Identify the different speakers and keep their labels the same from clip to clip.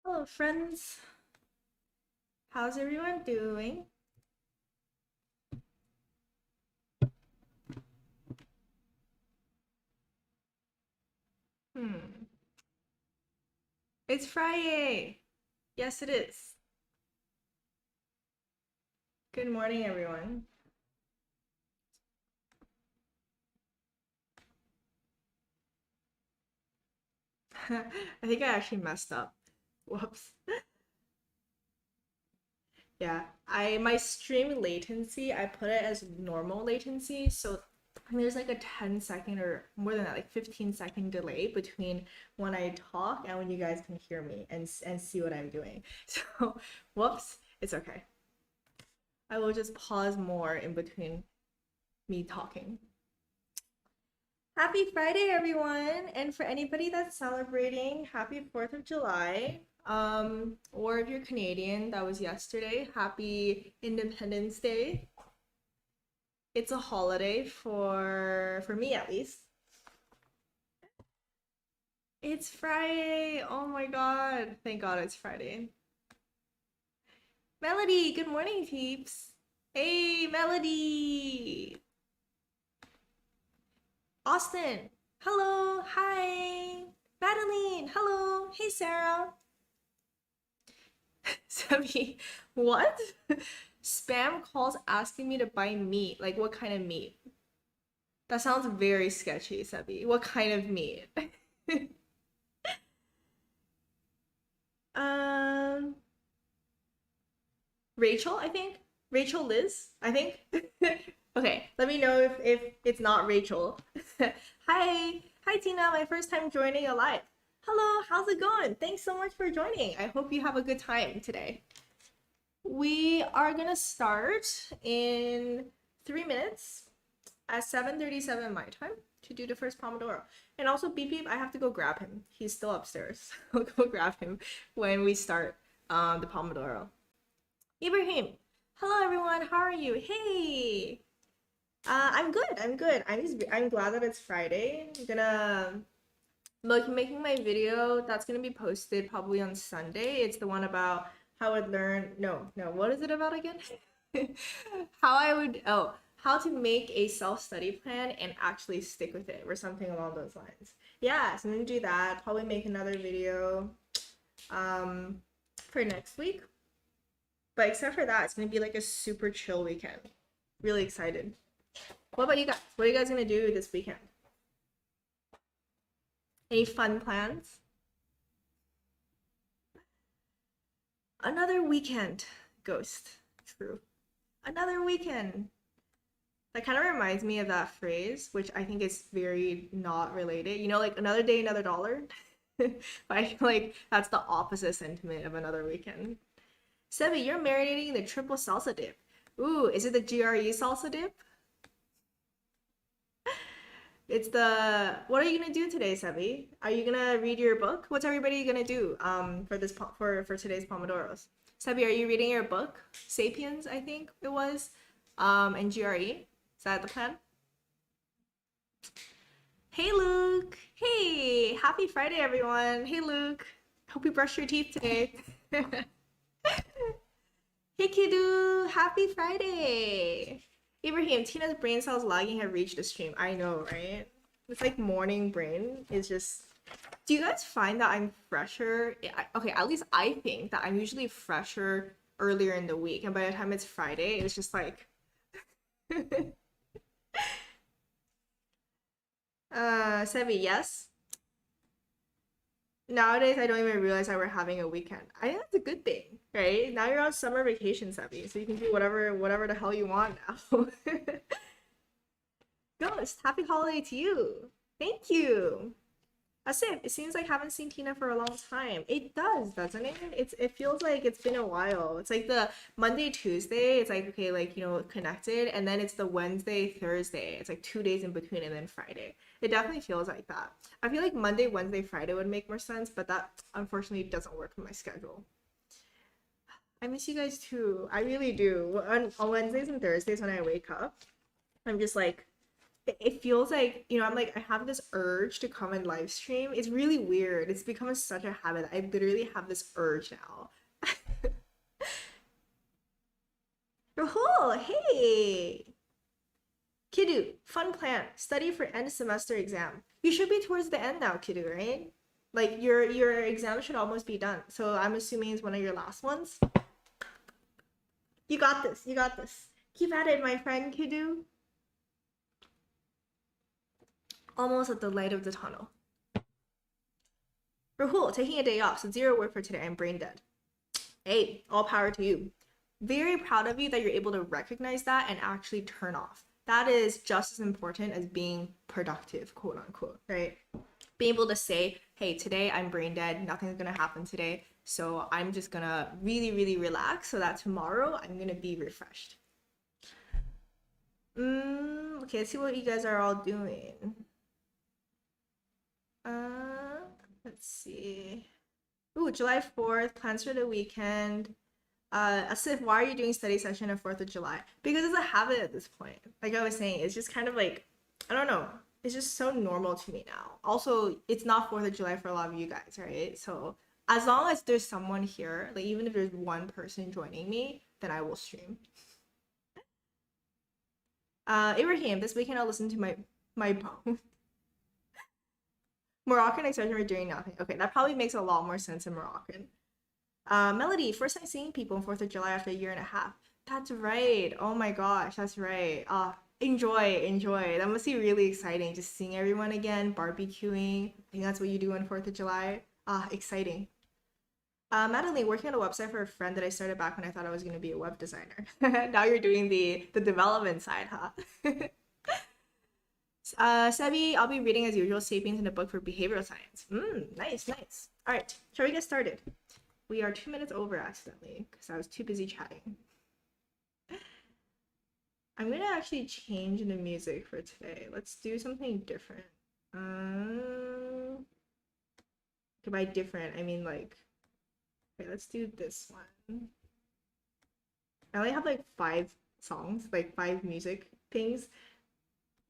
Speaker 1: Hello, friends. How's everyone doing? Hmm. It's Friday. Yes, it is. Good morning, everyone. I think I actually messed up. Whoops. Yeah, I my stream latency, I put it as normal latency, so there's like a 10-second or more than that, like 15-second delay between when I talk and when you guys can hear me and see what I'm doing. So, whoops, it's okay. I will just pause more in between me talking. Happy Friday, everyone! And for anybody that's celebrating, happy 4th of July. Or if you're Canadian, that was yesterday. Happy Independence Day. It's a holiday for me at least. It's Friday. Oh my God. Thank God it's Friday. Melody, good morning, peeps. Hey, Melody. Austin. Hello. Hi. Madeline. Hello. Hey, Sarah. Semi, what? Spam calls asking me to buy meat. Like, what kind of meat? That sounds very sketchy, Sebi. What kind of meat? um, Rachel, I think. Rachel Liz, I think. Okay, let me know if it's not Rachel. Hi. Hi, Tina. My first time joining a live. Hello, how's it going? Thanks so much for joining. I hope you have a good time today. We are gonna start in 3 minutes at 7:37 my time to do the first Pomodoro. And also, beep beep, I have to go grab him. He's still upstairs. I'll go grab him when we start the Pomodoro. Ibrahim, hello everyone. How are you? Hey, I'm good. I'm good. I'm glad that it's Friday. I'm gonna look making my video that's gonna be posted probably on Sunday. It's the one about how I would learn. No, no. What is it about again? How to make a self-study plan and actually stick with it, or something along those lines. Yeah, so I'm gonna do that. Probably make another video um for next week. But except for that, it's gonna be like a super chill weekend. Really excited. What about you guys? What are you guys gonna do this weekend? Any fun plans? Another weekend, Ghost. True. Another weekend. That kind of reminds me of that phrase, which I think is very not related. You know, like another day, another dollar. But I feel like that's the opposite sentiment of another weekend. Sebi, you're marinating the triple salsa dip. Ooh, is it the GRE salsa dip? It's the. What are you gonna do today, Sebi? Are you gonna read your book? What's everybody gonna do for this for today's Pomodoros? Sebi, are you reading your book? Sapiens, I think it was. And GRE. Is that the plan? Hey Luke. Hey, happy Friday everyone. Hey Luke. Hope you brushed your teeth today. Hey Kidu, happy Friday. Ibrahim, Tina's brain cells lagging have reached the stream. I know, right? It's like morning brain is just. Do you guys find that I'm fresher? Okay, at least I think that I'm usually fresher earlier in the week, and by the time it's Friday, it's just like. Sevi, yes. Nowadays, I don't even realize that we're having a weekend. I think that's a good thing, right? Now you're on summer vacation, Sebi, so you can do whatever the hell you want now. Ghost, happy holiday to you. Thank you. Asif, it seems like I haven't seen Tina for a long time. It does, doesn't it? It feels like it's been a while. It's like the Monday, Tuesday, it's like okay, like connected, and then it's the Wednesday, Thursday. It's like 2 days in between and then Friday. It definitely feels like that. I feel like Monday, Wednesday, Friday would make more sense, but that unfortunately doesn't work with my schedule. I miss you guys too. I really do. On Wednesdays and Thursdays when I wake up, I'm just like it feels like, I'm like, I have this urge to come and live stream. It's really weird. It's become such a habit. I literally have this urge now. Rahul, hey! Kidu, fun plan. Study for end semester exam. You should be towards the end now, Kidu, right? Like your exam should almost be done. So I'm assuming it's one of your last ones. You got this. You got this. Keep at it, my friend Kidu. Almost at the light of the tunnel. Rahul, taking a day off, so zero work for today. I'm brain dead. Hey, all power to you. Very proud of you that you're able to recognize that and actually turn off. That is just as important as being productive, quote unquote, right? Being able to say, hey, today I'm brain dead, nothing's gonna happen today, so I'm just gonna really, really relax so that tomorrow I'm gonna be refreshed. Okay, let's see what you guys are all doing. Let's see. Ooh, July 4th, plans for the weekend. Asif, why are you doing study session on 4th of July? Because it's a habit at this point. Like I was saying, it's just kind of like, I don't know. It's just so normal to me now. Also, it's not 4th of July for a lot of you guys, right? So as long as there's someone here, like even if there's one person joining me, then I will stream. Ibrahim, this weekend I'll listen to my bone. Moroccan expression for doing nothing. Okay, that probably makes a lot more sense in Moroccan. Melody, first time seeing people on 4th of July after a year and a half. That's right. Oh my gosh, that's right. Enjoy, enjoy. That must be really exciting. Just seeing everyone again, barbecuing. I think that's what you do on 4th of July. Exciting. Madeline, working on a website for a friend that I started back when I thought I was going to be a web designer. Now you're doing the development side, huh? Sebi, I'll be reading as usual, Sapiens in a book for behavioral science. Nice, nice. All right, shall we get started? We are 2 minutes over accidentally because I was too busy chatting. I'm gonna actually change the music for today. Let's do something different. Okay, by different, I mean like, okay, let's do this one. I only have like 5 songs, like 5 music things,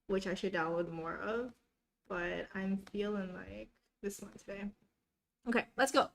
Speaker 1: which I should download more of, but I'm feeling like this one today. Okay, let's go.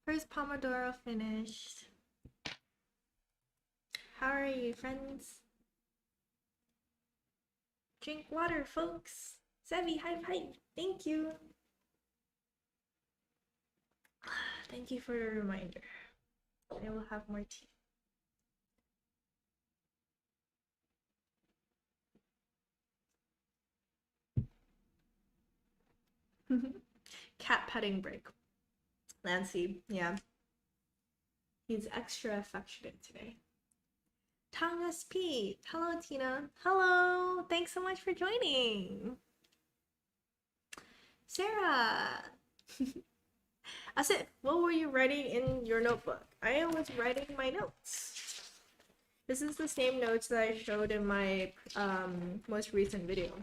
Speaker 1: First Pomodoro finished. How are you, friends? Drink water, folks. Sevi, high five. Thank you. Thank you for the reminder. I will have more tea. Cat petting break. Nancy, yeah. He's extra affectionate today. Thomas P. Hello, Tina. Hello. Thanks so much for joining. Sarah. Asif, what were you writing in your notebook? I was writing my notes. This is the same notes that I showed in my most recent video.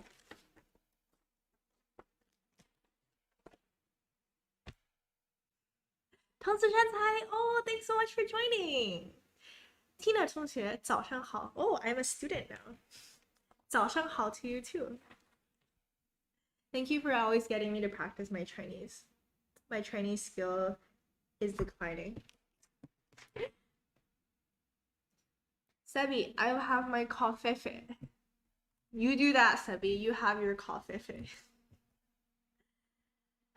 Speaker 1: Hi. Oh, thanks so much for joining. Tina 同学早上好. Oh, I'm a student now. 早上好 to you too. Thank you for always getting me to practice my Chinese. My Chinese skill is declining. Sebi, I will have my coffee. You do that, Sebi. You have your coffee.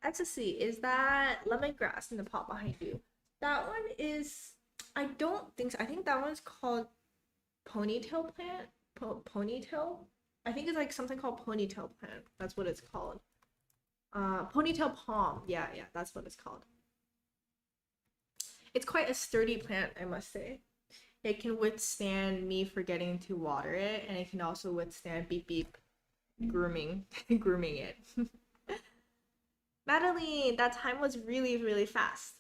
Speaker 1: Ecstasy, is that lemongrass in the pot behind you? That one is, I don't think so. I think that one's called ponytail plant. Ponytail? I think it's like something called ponytail plant. That's what it's called. Ponytail palm. Yeah, that's what it's called. It's quite a sturdy plant, I must say. It can withstand me forgetting to water it, and it can also withstand beep beep grooming it. Madeline, that time was really fast.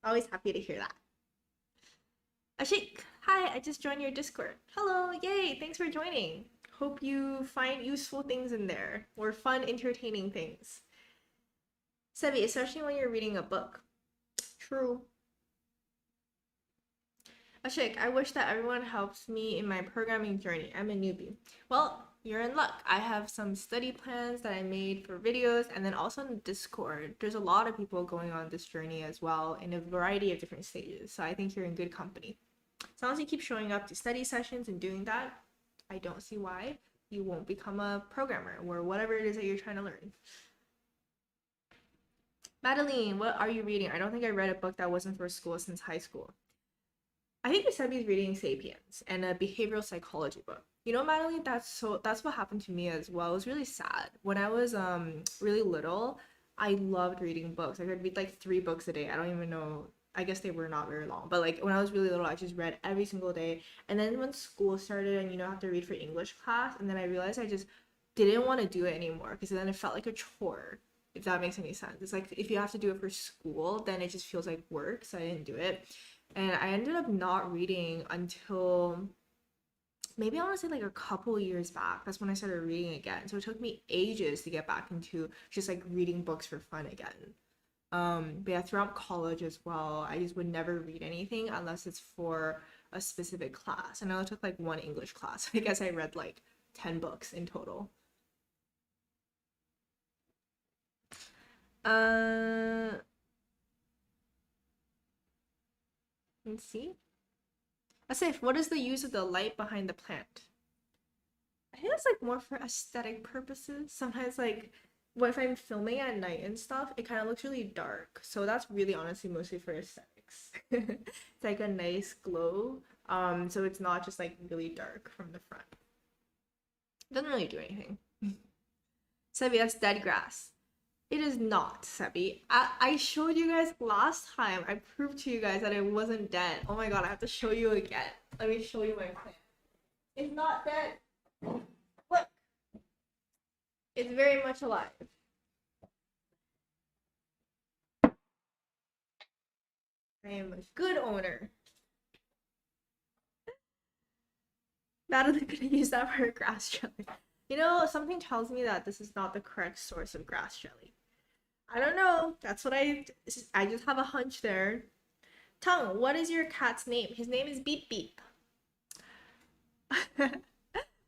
Speaker 1: Always happy to hear that. Ashik, Hi, I just joined your Discord. Hello, yay, thanks for joining. Hope you find useful things in there or fun, entertaining things. Sebi, especially when you're reading a book. True. Ashik, I wish that everyone helps me in my programming journey. I'm a newbie. Well, you're in luck. I have some study plans that I made for videos, and then also in Discord. There's a lot of people going on this journey as well in a variety of different stages. So I think you're in good company. As long as you keep showing up to study sessions and doing that, I don't see why you won't become a programmer or whatever it is that you're trying to learn. Madeline, what are you reading? I don't think I read a book that wasn't for school since high school. I think Giuseppe's reading *Sapiens* and a behavioral psychology book. You know, Madeline, that's what happened to me as well. It was really sad. When I was really little, I loved reading books. I could read like 3 books a day. I don't even know. I guess they were not very long, but like when I was really little, I just read every single day. And then when school started and I have to read for English class, and then I realized I just didn't want to do it anymore because then it felt like a chore, if that makes any sense. It's like if you have to do it for school, then it just feels like work, so I didn't do it. And I ended up not reading until maybe I want to say like a couple years back. That's when I started reading again. So it took me ages to get back into just like reading books for fun again. But yeah, throughout college as well, I just would never read anything unless it's for a specific class. And I only took like 1 English class. I guess I read like 10 books in total. Let's see. Asif, what is the use of the light behind the plant? I think it's like more for aesthetic purposes. Sometimes like what if I'm filming at night and stuff, it kind of looks really dark. So that's really honestly mostly for aesthetics. It's like a nice glow. So it's not just like really dark from the front. It doesn't really do anything. Sebi, that's dead grass. It is not, Sebi. I showed you guys last time. I proved to you guys that it wasn't dead. Oh my god, I have to show you again. Let me show you my plant. It's not dead. Look. It's very much alive. I am a good owner. Natalie could use that for grass jelly. Something tells me that this is not the correct source of grass jelly. I don't know. That's what I just have a hunch there. Tongue, what is your cat's name? His name is Beep Beep.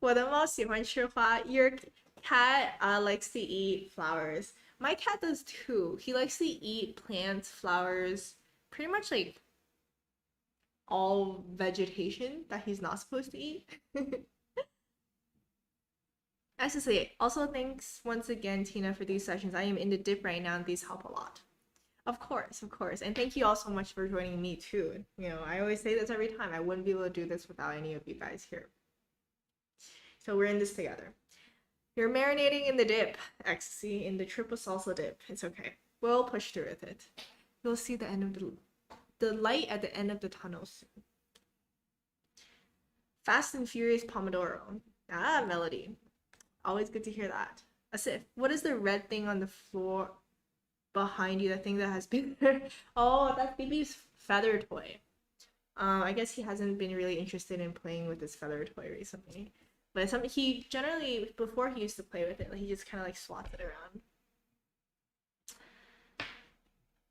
Speaker 1: 我的猫喜欢吃花. Your cat likes to eat flowers. My cat does too. He likes to eat plants, flowers, pretty much like all vegetation that he's not supposed to eat. As to say, also thanks once again, Tina, for these sessions. I am in the dip right now and these help a lot. Of course, of course. And thank you all so much for joining me too. I always say this every time. I wouldn't be able to do this without any of you guys here. So we're in this together. You're marinating in the dip, ecstasy, in the triple salsa dip. It's okay. We'll push through with it. You'll see the end of the light at the end of the tunnel soon. Fast and Furious Pomodoro. Ah, Melody. Always good to hear that. Asif, what is the red thing on the floor behind you? The thing that has been there? Oh, that's Baby's feather toy. I guess he hasn't been really interested in playing with this feather toy recently. But he generally, before he used to play with it, he just kind of like swats it around.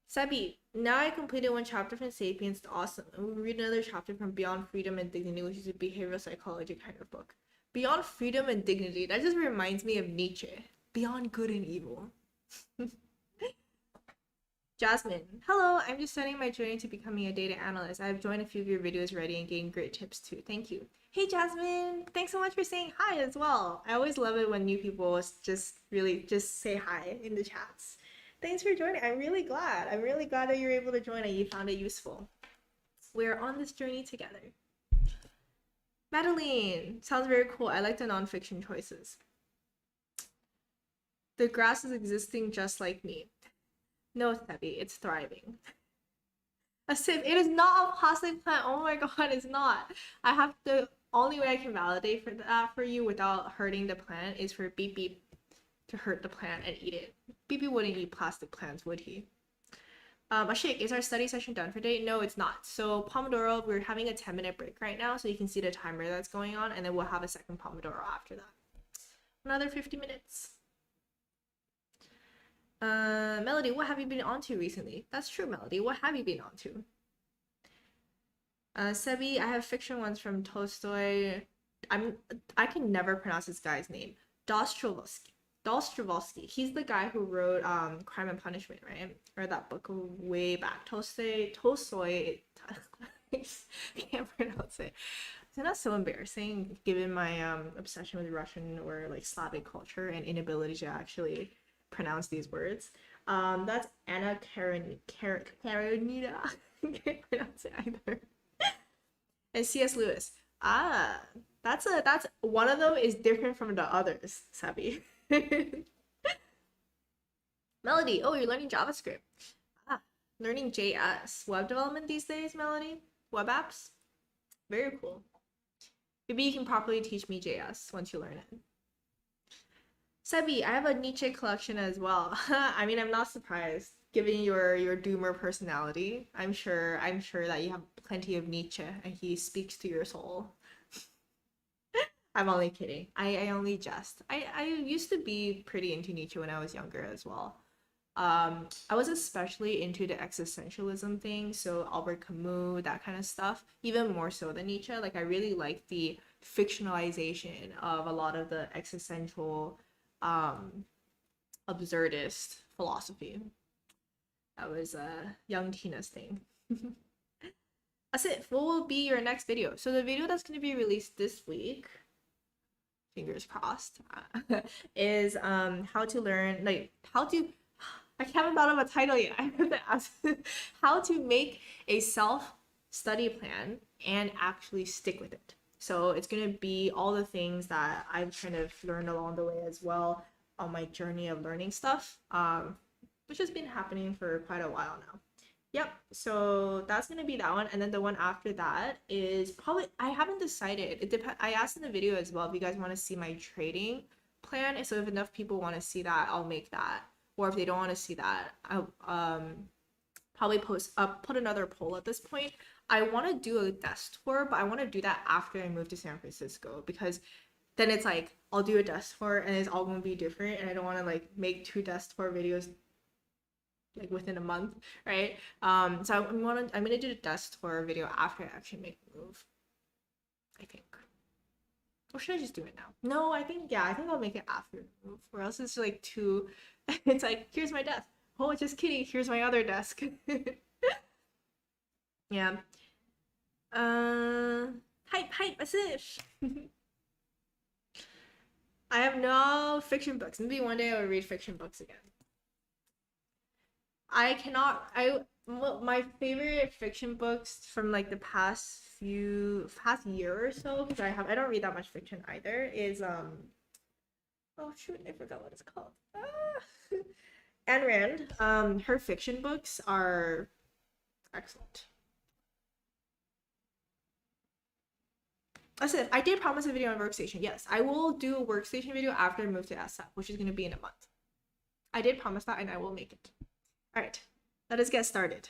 Speaker 1: Sebi, now I completed 1 chapter from *Sapiens*. It's awesome. And we'll read another chapter from *Beyond Freedom and Dignity*, which is a behavioral psychology kind of book. Beyond freedom and dignity, that just reminds me of Nietzsche. Beyond good and evil. Jasmine, hello, I'm just starting my journey to becoming a data analyst. I've joined a few of your videos already and gained great tips too. Thank you. Hey Jasmine, thanks so much for saying hi as well. I always love it when new people just say hi in the chats. Thanks for joining. I'm really glad. I'm really glad that you're able to join and you found it useful. We're on this journey together. Madeline, sounds very cool. I like the nonfiction choices. The grass is existing just like me. No, Sebi, it's thriving. Asif, it is not a plastic plant. Oh my god, it's not. The only way I can validate for that for you without hurting the plant is for Beep Beep to hurt the plant and eat it. Beep Beep wouldn't eat plastic plants, would he? Ashik, is our study session done for today? No, it's not. So Pomodoro, we're having a 10-minute break right now, so you can see the timer that's going on, and then we'll have a second Pomodoro after that. Another 50 minutes. Melody, what have you been on to recently? That's true, Melody. What have you been on to? Sebi, I have fiction ones from Tolstoy. I can never pronounce this guy's name. Dostoevsky. Dostoevsky. He's the guy who wrote Crime and Punishment, right? Or that book way back. Tolstoy. I can't pronounce it. Isn't that so embarrassing given my obsession with Russian or like Slavic culture and inability to actually pronounce these words? That's Anna Karenina. I can't pronounce it either. And C.S. Lewis. Ah, that's one of them is different from the others, Sabi. Melody, oh, you're learning JavaScript. Ah, learning JS. Web development these days, Melody? Web apps? Very cool. Maybe you can properly teach me JS once you learn it. Sebi, I have a Nietzsche collection as well. I mean, I'm not surprised, given your doomer personality. I'm sure that you have plenty of Nietzsche and he speaks to your soul. I'm only kidding. I only jest. I used to be pretty into Nietzsche when I was younger as well. I was especially into the existentialism thing, so Albert Camus, that kind of stuff, even more so than Nietzsche. Like I really liked the fictionalization of a lot of the existential absurdist philosophy. That was young Tina's thing. That's it. What will be your next video? So the video that's going to be released this week, fingers crossed, is how to learn, like how to, I haven't thought of a title yet. I have to ask how to make a self-study plan and actually stick with it. So it's going to be all the things that I've kind of learned along the way as well on my journey of learning stuff, which has been happening for quite a while now. Yep, so that's going to be that one. And then the one after that is probably, I haven't decided. It depends. I asked in the video as well if you guys want to see my trading plan. So if enough people want to see that, I'll make that. Or if they don't want to see that, I'll probably put another poll at this point. I want to do a desk tour, but I want to do that after I move to San Francisco, because then it's like I'll do a desk tour and it's all going to be different, and I don't want to like make 2 desk tour videos like within a month, right? So I'm gonna do the desk tour video after I actually make the move, I think. Or should I just do it now? No, I think I'll make it after the move, or else it's like too. It's like, here's my desk. Oh, just kidding. Here's my other desk. Yeah. Hype, as if. I have no fiction books. Maybe one day I'll read fiction books again. My favorite fiction books from like the past year or so, because I don't read that much fiction either, is oh shoot, I forgot what it's called. Ayn Rand. Her fiction books are excellent. That's it. I did promise a video on workstation. Yes, I will do a workstation video after I move to SF, which is going to be in a month. I did promise that, and I will make it. All right, let us get started.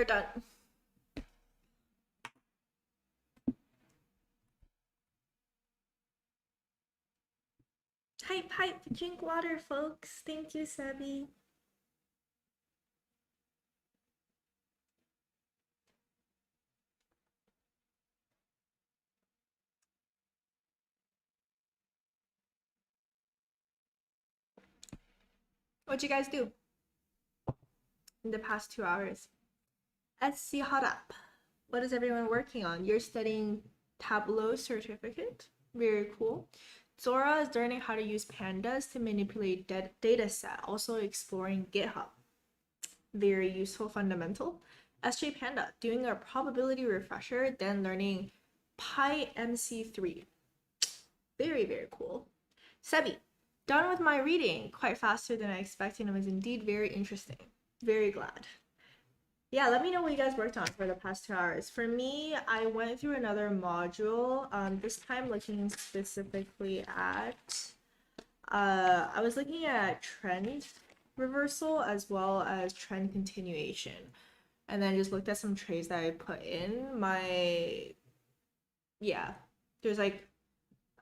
Speaker 1: We're done. Hype, hype, drink water, folks. Thank you, Sebi. What'd you guys do in the past 2 hours? SC Hot Up. What is everyone working on? You're studying Tableau certificate. Very cool. Zora is learning how to use pandas to manipulate data set, also exploring GitHub. Very useful fundamental. SJ Panda doing a probability refresher, then learning PyMC3. Very, very cool. Sebi, done with my reading quite faster than I expected and was indeed very interesting. Very glad. Yeah, let me know what you guys worked on for the past 2 hours. For me, I went through another module, this time looking specifically at, I was looking at trend reversal as well as trend continuation. And then just looked at some trades that I put in. There's like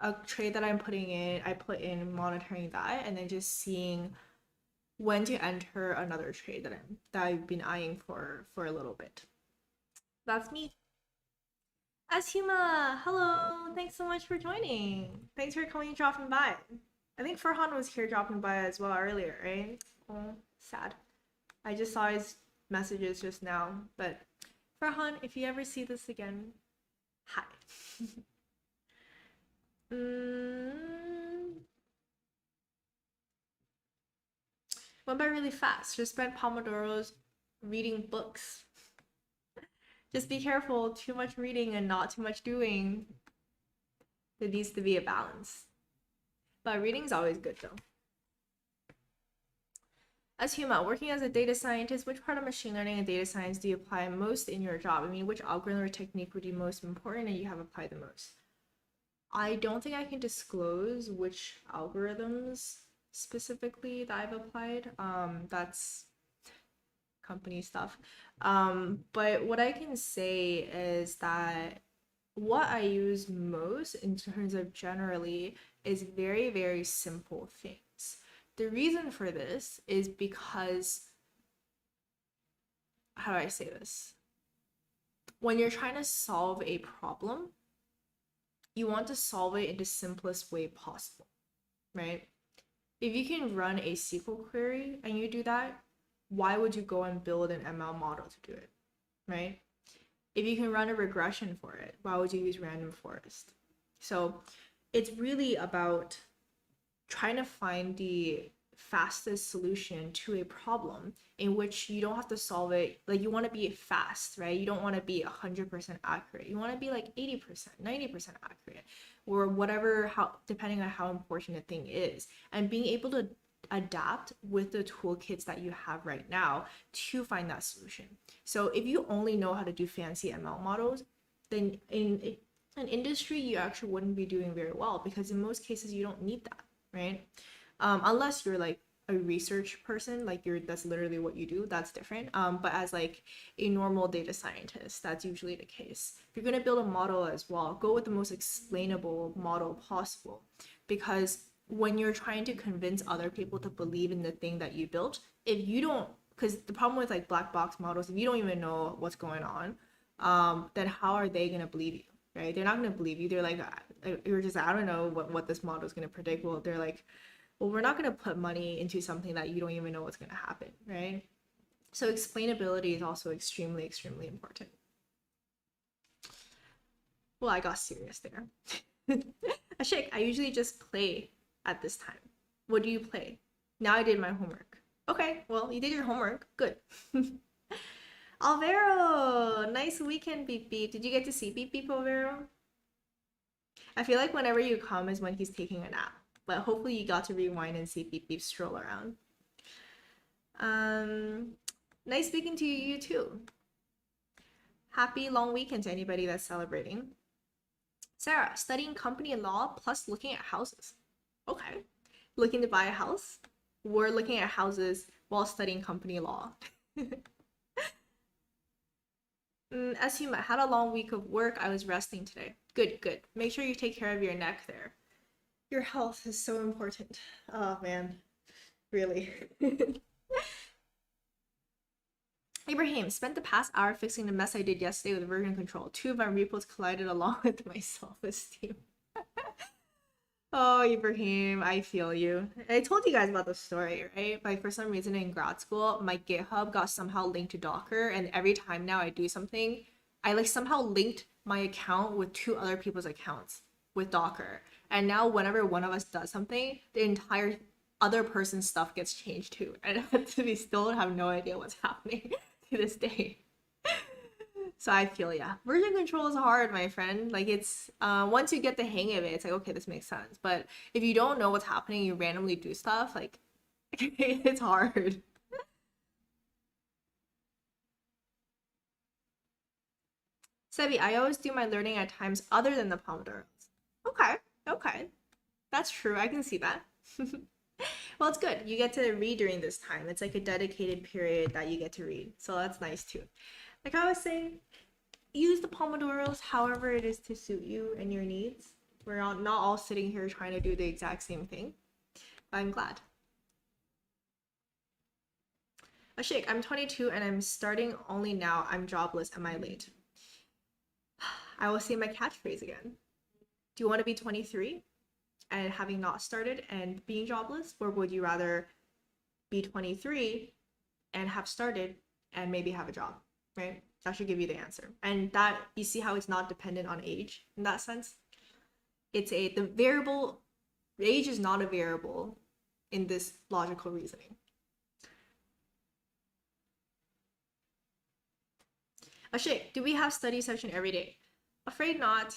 Speaker 1: a trade that I'm putting in, I put in monitoring that and then just seeing when to enter another trade that I've been eyeing for a little bit. That's me. Ashima, hello. Thanks so much for joining. Thanks for dropping by. I think Farhan was here dropping by as well earlier, right? Oh, sad. I just saw his messages just now, but Farhan, if you ever see this again, hi. Went by really fast. Just spent pomodoros reading books. Just be careful, too much reading and not too much doing. There needs to be a balance. But reading's always good though. As Huma, working as a data scientist, which part of machine learning and data science do you apply most in your job? I mean, which algorithm or technique would be most important and you have applied the most? I don't think I can disclose which algorithms specifically that I've applied. That's company stuff. But what I can say is that what I use most in terms of generally is very, very simple things. The reason for this is because, how do I say this? When you're trying to solve a problem, you want to solve it in the simplest way possible, right? If you can run a SQL query and you do that, why would you go and build an ML model to do it, right? If you can run a regression for it, why would you use random forest? So it's really about trying to find the fastest solution to a problem in which you don't have to solve it. Like, you want to be fast, right? You don't want to be 100% accurate. You want to be like 80%, 90% accurate, or whatever, how, depending on how important a thing is, and being able to adapt with the toolkits that you have right now to find that solution. So if you only know how to do fancy ML models, then in an industry you actually wouldn't be doing very well, because in most cases you don't need that, right? Unless you're like a research person, like that's literally what you do, that's different. But as like a normal data scientist, that's usually the case. If you're going to build a model as well, go with the most explainable model possible, because when you're trying to convince other people to believe in the thing that you built, if you don't, because the problem with like black box models, if you don't even know what's going on, then how are they going to believe you, right? They're not going to believe you. They're like, you're just, I don't know what this model is going to predict. Well, they're like, well, we're not going to put money into something that you don't even know what's going to happen, right? So explainability is also extremely, extremely important. Well, I got serious there. Ashik, I usually just play at this time. What do you play? Now I did my homework. Okay, well, you did your homework. Good. Alvaro, nice weekend, Beep Beep. Did you get to see Beep Beep, Alvaro? I feel like whenever you come is when he's taking a nap, but hopefully you got to rewind and see Beep Beep stroll around. Nice speaking to you too. Happy long weekend to anybody that's celebrating. Sarah, studying company law plus looking at houses. Okay. Looking to buy a house? We're looking at houses while studying company law. As you had a long week of work, I was resting today. Good, good. Make sure you take care of your neck there. Your health is so important. Oh man, really. Ibrahim spent the past hour fixing the mess I did yesterday with version control. Two of my repos collided along with my self-esteem. Oh, Ibrahim, I feel you. I told you guys about the story, right? Like for some reason in grad school, my GitHub got somehow linked to Docker, and every time now I do something, I like somehow linked my account with two other people's accounts with Docker. And now whenever one of us does something, the entire other person's stuff gets changed too. And we still have no idea what's happening to this day. So I feel yeah, version control is hard, my friend. Like it's once you get the hang of it, it's like okay, this makes sense. But if you don't know what's happening, you randomly do stuff like it's hard. Sebi, I always do my learning at times other than the pomodoros. Okay, okay, that's true. I can see that. Well, it's good. You get to read during this time. It's like a dedicated period that you get to read, so that's nice too. Like I was saying, use the pomodoros however it is to suit you and your needs. We're not all sitting here trying to do the exact same thing. But I'm glad. Ashik, I'm 22 and I'm starting only now. I'm jobless. Am I late? I will say my catchphrase again. Do you want to be 23 and having not started and being jobless? Or would you rather be 23 and have started and maybe have a job, right? That should give you the answer. And that, you see how it's not dependent on age in that sense? The variable, age is not a variable in this logical reasoning. Ashik, do we have study session every day? Afraid not.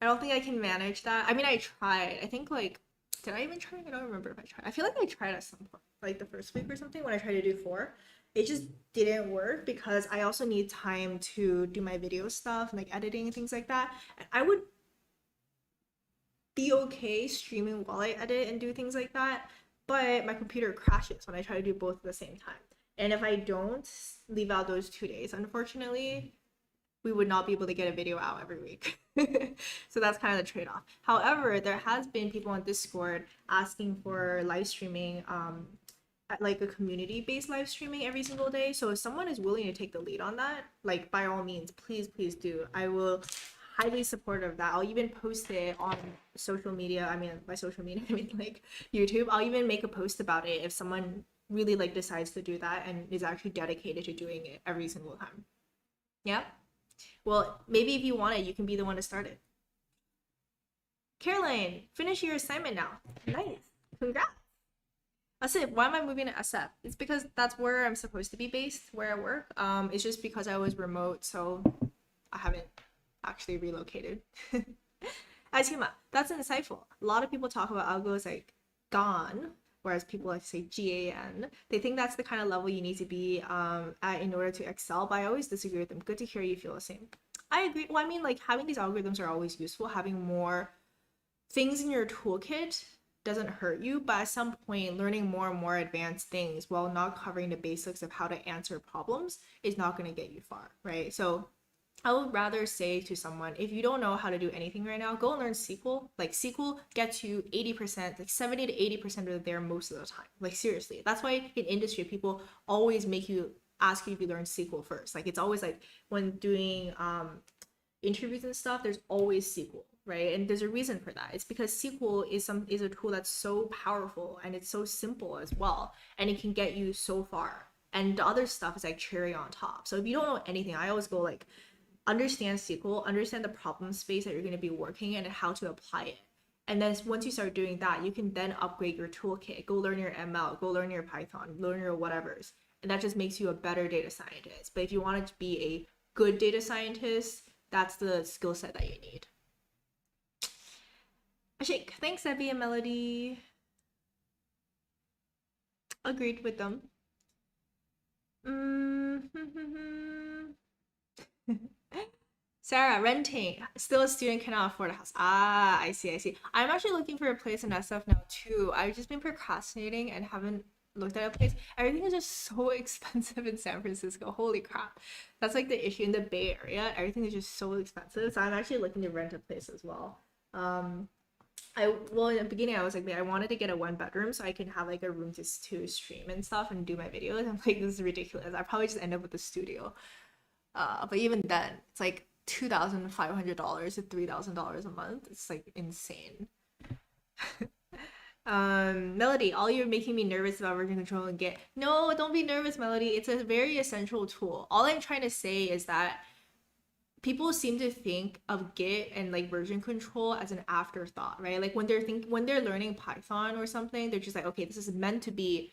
Speaker 1: I don't think I can manage that. I mean, I tried. I think like, did I even try? I don't remember if I tried. I feel like I tried at some point, like the first week or something when I tried to do 4. It just didn't work because I also need time to do my video stuff, like editing and things like that. And I would be okay streaming while I edit and do things like that, but my computer crashes when I try to do both at the same time. And if I don't leave out those 2 days, unfortunately, we would not be able to get a video out every week. So that's kind of the trade-off. However, there has been people on Discord asking for live streaming, like a community-based live streaming every single day. So if someone is willing to take the lead on that, like by all means, please, please do. I will highly supportive of that. I'll even post it on social media. I mean, by social media, I mean like YouTube. I'll even make a post about it if someone really like decides to do that and is actually dedicated to doing it every single time. Yeah. Well, maybe if you want it, you can be the one to start it. Caroline, finish your assignment now. Nice. Congrats. SF, why am I moving to SF? It's because that's where I'm supposed to be based, where I work. It's just because I was remote, so I haven't actually relocated. Azuma, that's insightful. A lot of people talk about algo as like gone, whereas people like to say GAN. They think that's the kind of level you need to be at in order to excel, but I always disagree with them. Good to hear you feel the same. I agree. Well, I mean, like having these algorithms are always useful. Having more things in your toolkit doesn't hurt you, but at some point, learning more and more advanced things while not covering the basics of how to answer problems is not going to get you far, right? So I would rather say to someone, if you don't know how to do anything right now, go and learn SQL. Like SQL gets you 80%, like 70 to 80% of there most of the time. Like seriously. That's why in industry, people always make you ask you if you learn SQL first. Like it's always like when doing interviews and stuff, there's always SQL, right? And there's a reason for that. It's because SQL is a tool that's so powerful and it's so simple as well, and it can get you so far. And the other stuff is like cherry on top. So if you don't know anything, I always go like, understand SQL, understand the problem space that you're going to be working in and how to apply it. And then once you start doing that, you can then upgrade your toolkit. Go learn your ML, go learn your Python, learn your whatevers. And that just makes you a better data scientist. But if you want to be a good data scientist, that's the skill set that you need. Ashik, thanks, Abby and Melody. Agreed with them. Sarah, renting. Still a student, cannot afford a house. Ah, I see, I see. I'm actually looking for a place in SF now too. I've just been procrastinating and haven't looked at a place. Everything is just so expensive in San Francisco. Holy crap. That's like the issue in the Bay Area. Everything is just so expensive. So I'm actually looking to rent a place as well. Well, in the beginning I was like, I wanted to get a 1 bedroom so I can have like a room to stream and stuff and do my videos. I'm like, this is ridiculous. I probably just end up with a studio. But even then, it's like $2,500 to $3,000 a month. It's like insane. Melody, all you're making me nervous about version control and Git. No, don't be nervous, Melody. It's a very essential tool. All I'm trying to say is that people seem to think of Git and like version control as an afterthought, right? Like when they're learning Python or something, they're just like, okay, this is meant to be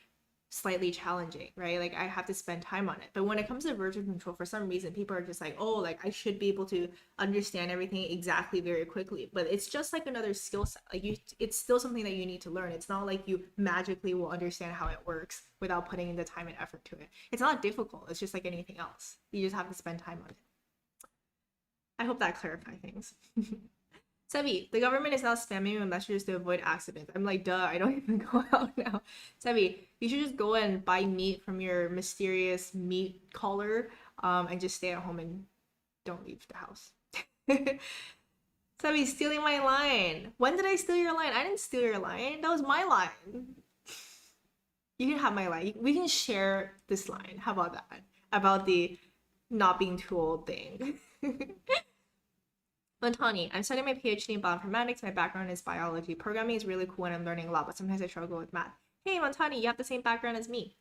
Speaker 1: slightly challenging, right? Like I have to spend time on it. But when it comes to version control, for some reason, people are just like, oh, like I should be able to understand everything exactly very quickly. But it's just like another skill set. Like it's still something that you need to learn. It's not like you magically will understand how it works without putting in the time and effort to it. It's not difficult. It's just like anything else. You just have to spend time on it. I hope that clarifies things. Sebi, the government is now spamming with messages to avoid accidents. I'm like, duh, I don't even go out now. Sebi, you should just go and buy meat from your mysterious meat caller, and just stay at home and don't leave the house. Sebi, stealing my line. When did I steal your line? I didn't steal your line. That was my line. You can have my line. We can share this line. How about that? About the not being too old thing. Montani, I'm studying my PhD in bioinformatics. My background is biology. Programming is really cool and I'm learning a lot, but sometimes I struggle with math. Hey, Montani, you have the same background as me.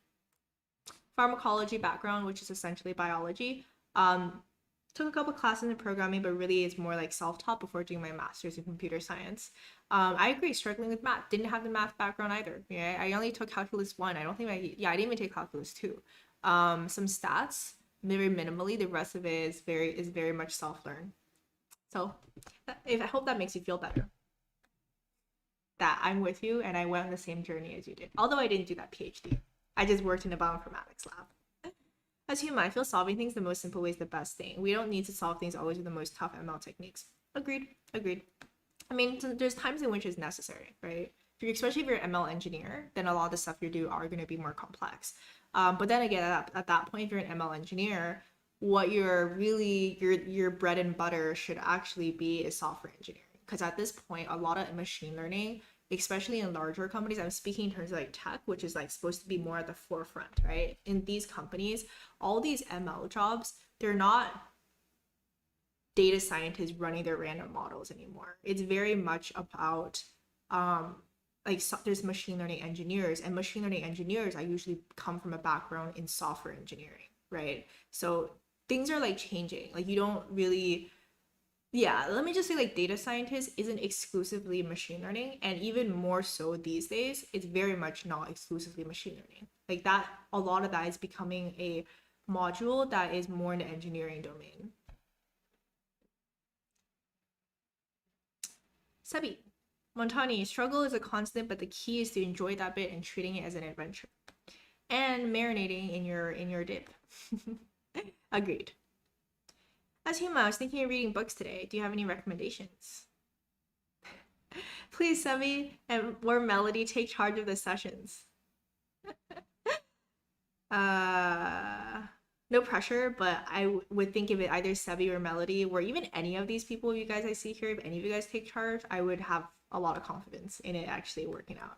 Speaker 1: Pharmacology background, which is essentially biology. Took a couple classes in programming, but really it's more like self-taught before doing my master's in computer science. I agree, struggling with math. Didn't have the math background either. Yeah, I only took calculus 1. I didn't even take calculus 2. Some stats, very minimally. The rest of it is very much self-learned. So I hope that makes you feel better. That I'm with you and I went on the same journey as you did. Although I didn't do that PhD. I just worked in a bioinformatics lab. As human, I feel solving things the most simple way is the best thing. We don't need to solve things always with the most tough ML techniques. Agreed. I mean, there's times in which it's necessary, right? Especially if you're an ML engineer, then a lot of the stuff you do are going to be more complex. But then again, at that point, if you're an ML engineer, what your bread and butter should actually be is software engineering. Because at this point, a lot of machine learning, especially in larger companies, I'm speaking in terms of like tech, which is like supposed to be more at the forefront, right? In these companies, all these ML jobs, they're not data scientists running their random models anymore. It's very much about there's machine learning engineers, and machine learning engineers I usually come from a background in software engineering, right? So things are like changing. Like you don't really, let me just say like data scientist isn't exclusively machine learning, and even more so these days, it's very much not exclusively machine learning. Like that, a lot of that is becoming a module that is more in the engineering domain. Sebi, Montani, struggle is a constant, but the key is to enjoy that bit and treating it as an adventure. And marinating in your dip. Agreed. As Huma, I was thinking of reading books today. Do you have any recommendations? Please, Sebi and or Melody take charge of the sessions. No pressure, but I would think if it either Sebi or Melody, or even any of these people you guys I see here, if any of you guys take charge, I would have a lot of confidence in it actually working out.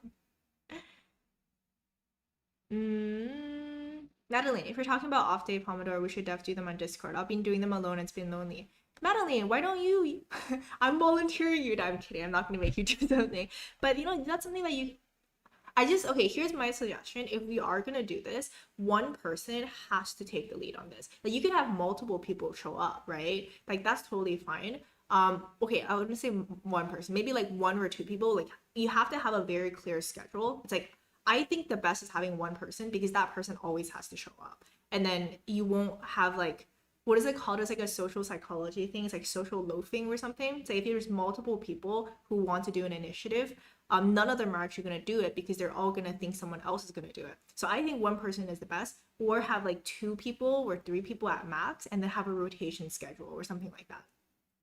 Speaker 1: Madeline, if you're talking about off-day Pomodoro, we should definitely do them on Discord. I've been doing them alone. It's been lonely. Madeline, why don't you? I'm volunteering you. No, I'm kidding. I'm not going to make you do something. But, that's something that you... okay, here's my suggestion. If we are going to do this, one person has to take the lead on this. Like, you can have multiple people show up, right? Like, that's totally fine. Okay, I wouldn't say one person. Maybe, like, 1 or 2 people. Like, you have to have a very clear schedule. It's like, I think the best is having one person because that person always has to show up. And then you won't have like, what is it called? It's like a social psychology thing. It's like social loafing or something. So if there's multiple people who want to do an initiative, none of them are actually going to do it because they're all going to think someone else is going to do it. So I think one person is the best, or have like 2 people or 3 people at max and then have a rotation schedule or something like that.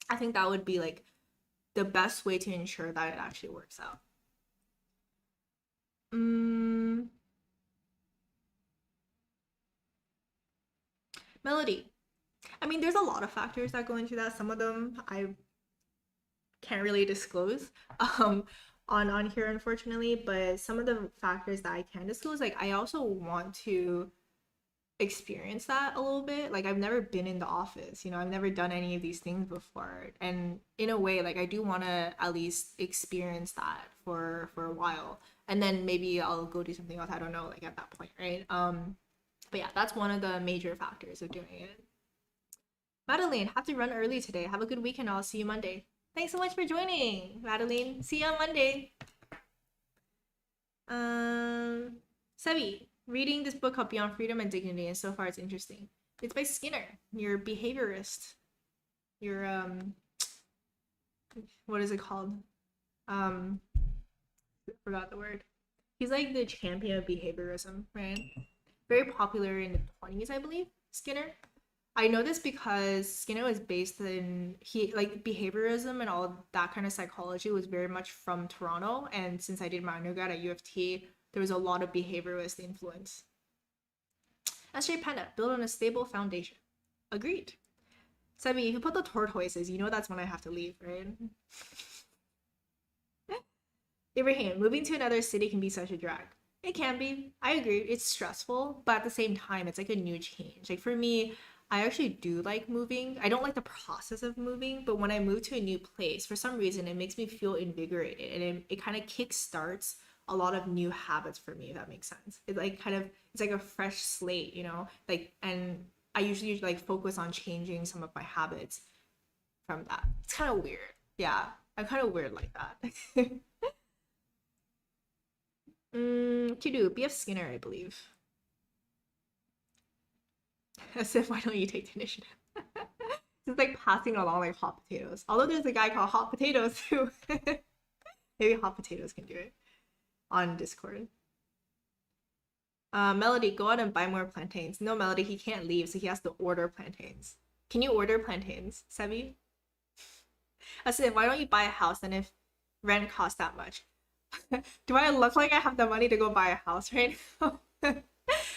Speaker 1: I think that would be like the best way to ensure that it actually works out. Melody. I mean, there's a lot of factors that go into that. Some of them I can't really disclose um on here unfortunately, but some of the factors that I can disclose, like I also want to experience that a little bit. Like I've never been in the office, you know, I've never done any of these things before. And in a way, like I do want to at least experience that for a while. And then maybe I'll go do something else. I don't know, like at that point, right? But yeah, that's one of the major factors of doing it. Madeline, have to run early today. Have a good weekend. I'll see you Monday. Thanks so much for joining, Madeline. See you on Monday. Sebi, reading this book called Beyond Freedom and Dignity, and so far it's interesting. It's by Skinner. You're a behaviorist. You're what is it called? I forgot the word. He's like the champion of behaviorism, right? Very popular in the 20s, I believe. Skinner. I know this because Skinner was based in behaviorism and all that kind of psychology was very much from Toronto. And since I did my undergrad at U of T, there was a lot of behaviorist influence. S.J. Panda, build on a stable foundation. Agreed. Sebi, if you put the tortoises, you know that's when I have to leave, right? Ibrahim, moving to another city can be such a drag. It can be. I agree. It's stressful, but at the same time, it's like a new change. Like for me, I actually do like moving. I don't like the process of moving, but when I move to a new place, for some reason, it makes me feel invigorated and it kind of kickstarts a lot of new habits for me, if that makes sense. It's like it's like a fresh slate, you know? Like, and I usually like focus on changing some of my habits from that. It's kind of weird. Yeah, I'm kind of weird like that. Kidu, BF Skinner, I believe. As if, why don't you take the initiative? It's like passing along like hot potatoes. Although there's a guy called Hot Potatoes too. Maybe Hot Potatoes can do it on Discord. Melody, go out and buy more plantains. No, Melody, he can't leave, so he has to order plantains. Can you order plantains, Sebi? I said, why don't you buy a house then if rent costs that much? Do I look like I have the money to go buy a house right now? I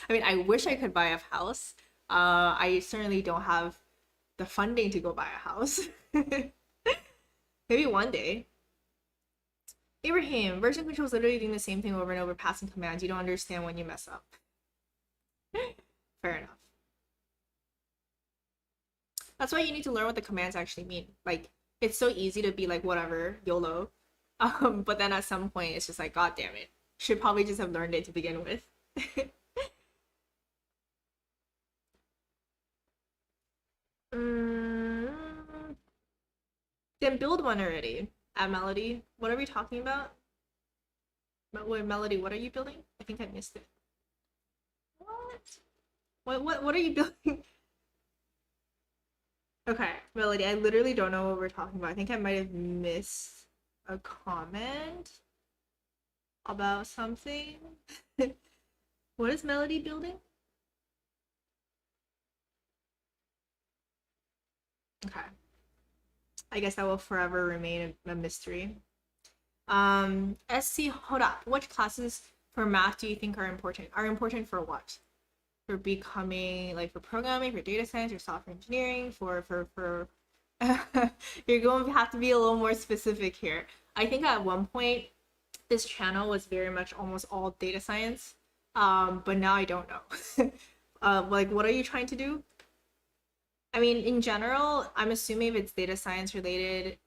Speaker 1: mean, I wish I could buy a house. I certainly don't have the funding to go buy a house. Maybe one day. Ibrahim, version control is literally doing the same thing over and over, passing commands. You don't understand when you mess up. Fair enough. That's why you need to learn what the commands actually mean. Like, it's so easy to be like, whatever, YOLO. But then at some point, it's just like, God damn it. Should probably just have learned it to begin with. Then build one already. At Melody. What are we talking about? Wait, Melody, what are you building? I think I missed it. What are you building? Okay, Melody, I literally don't know what we're talking about. I think I might have missed a comment about something. What is Melody building? Okay. I guess that will forever remain a mystery. SC, hold up. Which classes for math do you think are important? Are important for what? For becoming, like, for programming, for data science, or software engineering, for you're going to have to be a little more specific here. I think at one point, this channel was very much almost all data science, but now I don't know. Like, what are you trying to do? I mean, in general, I'm assuming if it's data science related,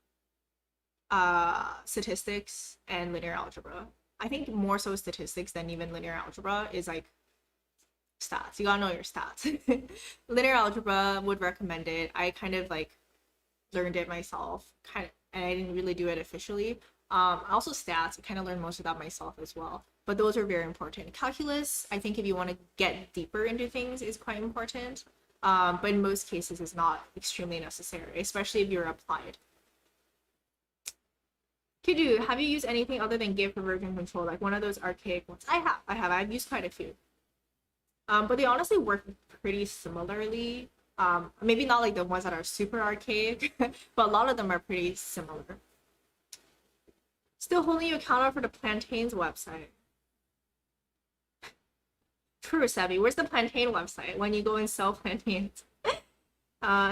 Speaker 1: statistics and linear algebra. I think more so statistics than even linear algebra is like stats. You gotta know your stats. Linear algebra would recommend it. I kind of like learned it myself, and I didn't really do it officially. Also stats, I kind of learned most of that myself as well. But those are very important. Calculus, I think if you want to get deeper into things, is quite important. But in most cases, it's not extremely necessary, especially if you're applied. Kidu, have you used anything other than Git for version control, like one of those archaic ones? I have. I've used quite a few. But they honestly work pretty similarly. Maybe not like the ones that are super archaic, but a lot of them are pretty similar. Still holding you accountable for the Plantains website. True, Savvy. Where's the plantain website when you go and sell plantains?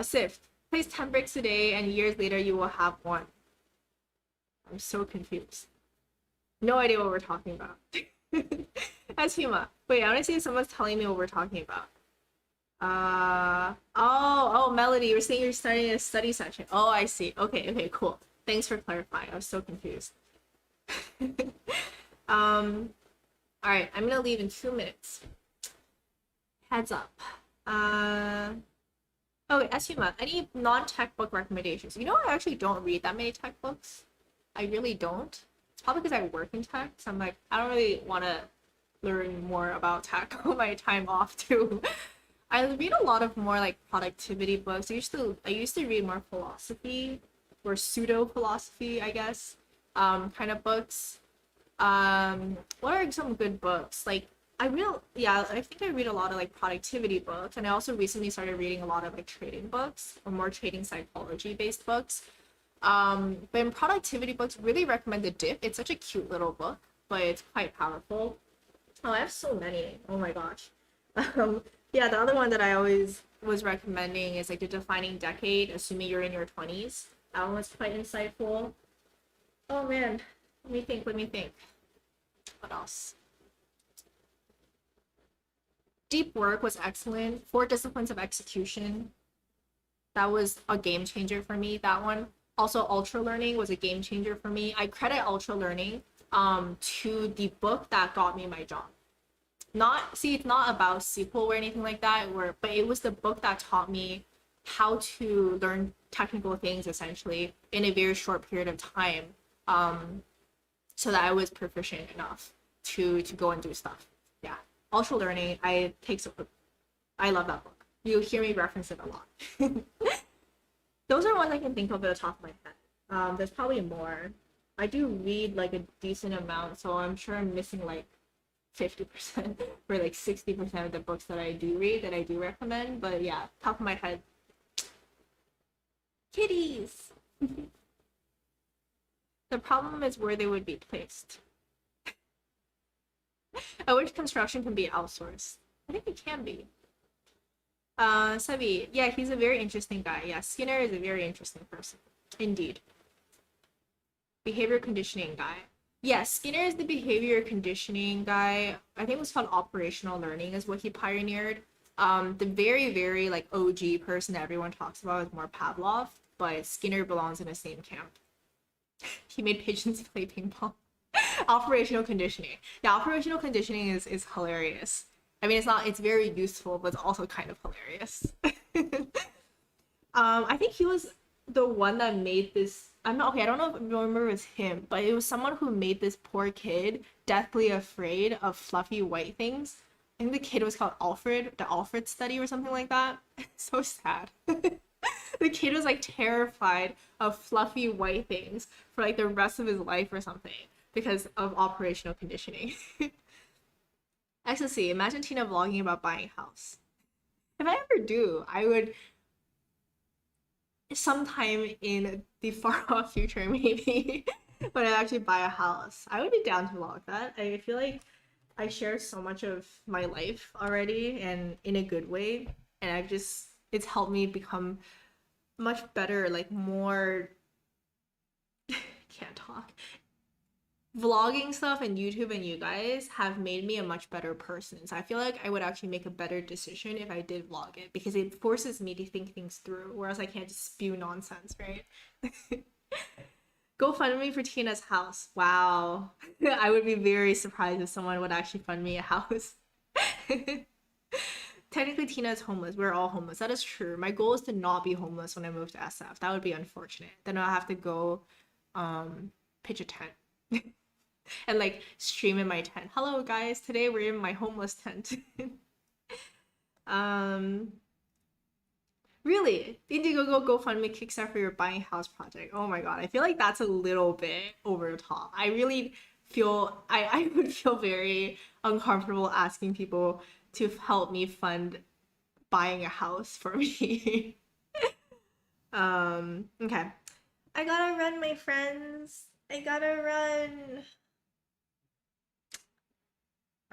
Speaker 1: Sif, place 10 bricks a day and years later you will have one. I'm so confused. No idea what we're talking about. That's Huma. Wait, I want to see if someone's telling me what we're talking about. Oh, Melody, you're saying you're starting a study session. Oh, I see. Okay, cool. Thanks for clarifying. I was so confused. All right, I'm gonna leave in 2 minutes. Heads up. Okay, Asuma, any non-tech book recommendations? You know, I actually don't read that many tech books. I really don't. It's probably because I work in tech, so I'm like, I don't really want to learn more about tech on my time off too. I read a lot of more like productivity books. I used to read more philosophy or pseudo philosophy, I guess, kind of books. What are some good books? Like I think I read a lot of like productivity books, and I also recently started reading a lot of like trading books or more trading psychology based books. But in productivity books, really recommend The Dip. It's such a cute little book, but it's quite powerful. Oh, I have so many. Oh my gosh. Yeah, the other one that I always was recommending is like The Defining Decade, assuming you're in your 20s. That one was quite insightful. Oh man, let me think. What else? Deep Work was excellent. Four Disciplines of Execution. That was a game changer for me. That one. Also, Ultra Learning was a game changer for me. I credit Ultra Learning to the book that got me my job. It's not about SQL or anything like that, but it was the book that taught me how to learn technical things essentially in a very short period of time, so that I was proficient enough to go and do stuff. Yeah, Ultra Learning. I love that book. You hear me reference it a lot. Those are ones I can think of at the top of my head. There's probably more. I do read like a decent amount, so I'm sure I'm missing like 50% or like 60% of the books that I do read that I do recommend. But yeah, top of my head, kitties. The problem is where they would be placed. I wish construction can be outsourced. I think it can be. Sebi, yeah, he's a very interesting guy. Yeah, Skinner is a very interesting person. Indeed. Behavior conditioning guy. Yeah, Skinner is the behavior conditioning guy. I think it was called operational learning is what he pioneered. The very, very like OG person that everyone talks about is more Pavlov, but Skinner belongs in the same camp. He made pigeons play ping pong. Operational conditioning. Yeah, operational conditioning is hilarious. I mean, it's very useful, but it's also kind of hilarious. I think he was the one that made this. I'm not okay. I don't know if I remember it was him, but it was someone who made this poor kid deathly afraid of fluffy white things. I think the kid was called Alfred, the Alfred study or something like that. So sad. The kid was like terrified of fluffy white things for like the rest of his life or something because of operational conditioning. Ecstasy, imagine Tina vlogging about buying a house. If I ever do, I would sometime in the far off future, maybe, when I actually buy a house, I would be down to vlog that. I feel like I share so much of my life already and in a good way, and it's helped me become much better, like more can't talk. Vlogging stuff and YouTube and you guys have made me a much better person. So I feel like I would actually make a better decision if I did vlog it because it forces me to think things through, whereas I can't just spew nonsense, right? Go fund me for Tina's house. Wow. I would be very surprised if someone would actually fund me a house. Technically, Tina is homeless. We're all homeless. That is true. My goal is to not be homeless when I move to SF. That would be unfortunate. Then I'll have to go pitch a tent. And like stream in my tent. Hello guys, today we're in my homeless tent. Really? Indiegogo GoFundMe Kickstarter for your buying house project. Oh my god, I feel like that's a little bit over the top. I really feel I would feel very uncomfortable asking people to help me fund buying a house for me. Okay. I gotta run, my friends. I gotta run.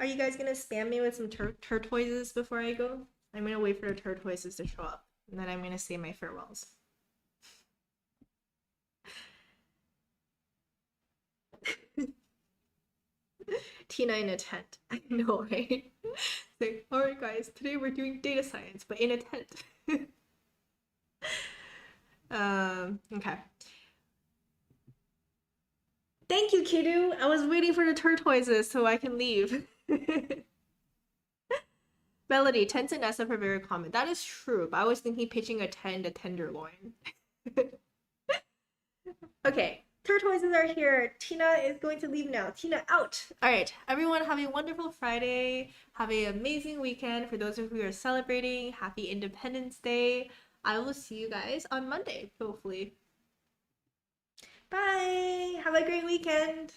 Speaker 1: Are you guys gonna spam me with some turquoises before I go? I'm gonna wait for the turquoises to show up. And then I'm gonna say my farewells. Tina in a tent. I know, right? Like, alright guys, today we're doing data science, but in a tent. Okay. Thank you, Kidu. I was waiting for the turquoises so I can leave. Melody, tents and SF are very common. That is true, but I was thinking pitching a 10 to tenderloin. Okay, turquoises are here. Tina is going to leave now. Tina out. All right, everyone have a wonderful Friday. Have an amazing weekend. For those of you who are celebrating, happy Independence Day. I will see you guys on Monday, hopefully. Bye. Have a great weekend.